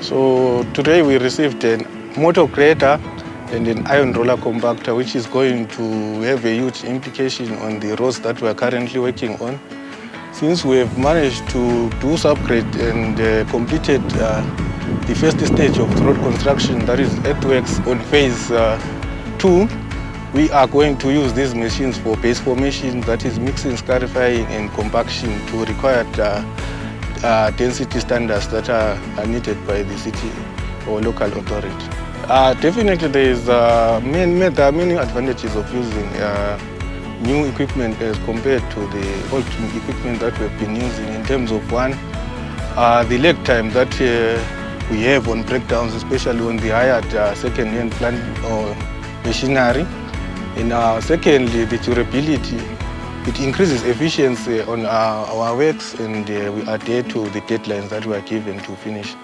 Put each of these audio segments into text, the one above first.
So today we received a motor grader and an iron roller compactor, which is going to have a huge implication on the roads that we are currently working on. Since we have managed to do subgrade and completed the first stage of road construction, that is earthworks on phase 2, we are going to use these machines for base formation, that is mixing, scarifying and compaction to required density standards that are needed by the city or local authority. Definitely there are many advantages of using new equipment as compared to the old equipment that we've been using, in terms of one, the lag time that we have on breakdowns, especially on the hired second-hand plant or machinery. And secondly, the durability. It increases efficiency on our works, and we adhere to the deadlines that we are given to finish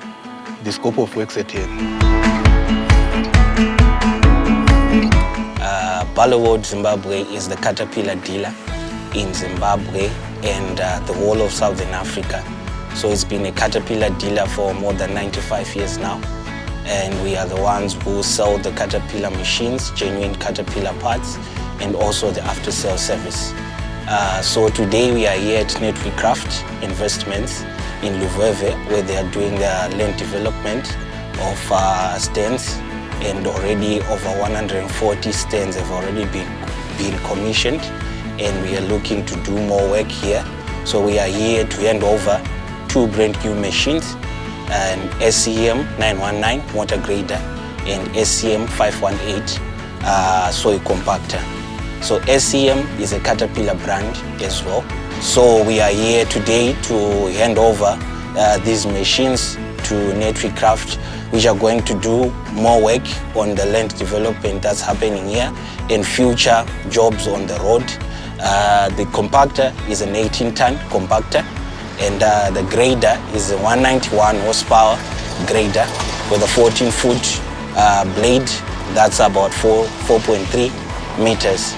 the scope of works at hand. Barloworld Zimbabwe is the caterpillar dealer in Zimbabwe and the whole of Southern Africa. So it's been a caterpillar dealer for more than 95 years now. And we are the ones who sell the caterpillar machines, genuine caterpillar parts, and also the after-sale service. So today we are here at Netwycraft Investments in Luveve, where they are doing the land development of stands, and already over 140 stands have already been commissioned, and we are looking to do more work here. So we are here to hand over 2 brand new machines, an SCM 919 motor grader and SCM 518 soil compactor. So SCM is a Caterpillar brand as well. So we are here today to hand over these machines to Netwycraft, which are going to do more work on the land development that's happening here and future jobs on the road. The compactor is an 18-ton compactor, and the grader is a 191 horsepower grader with a 14-foot blade that's about 4.3 meters.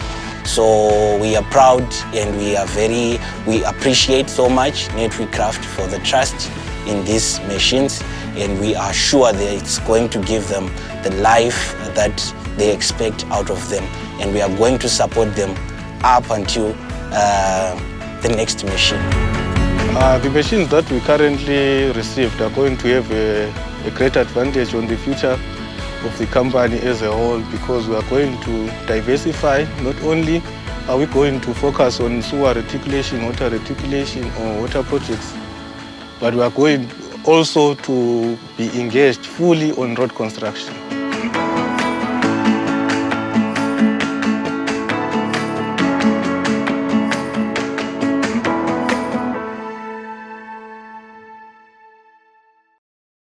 So we are proud, and we appreciate so much Netwycraft for the trust in these machines, and we are sure that it's going to give them the life that they expect out of them, and we are going to support them up until the next machine. The machines that we currently received are going to have a great advantage on the future of the company as a whole, because we are going to diversify. Not only are we going to focus on sewer reticulation, water reticulation or water projects, but we are going also to be engaged fully on road construction.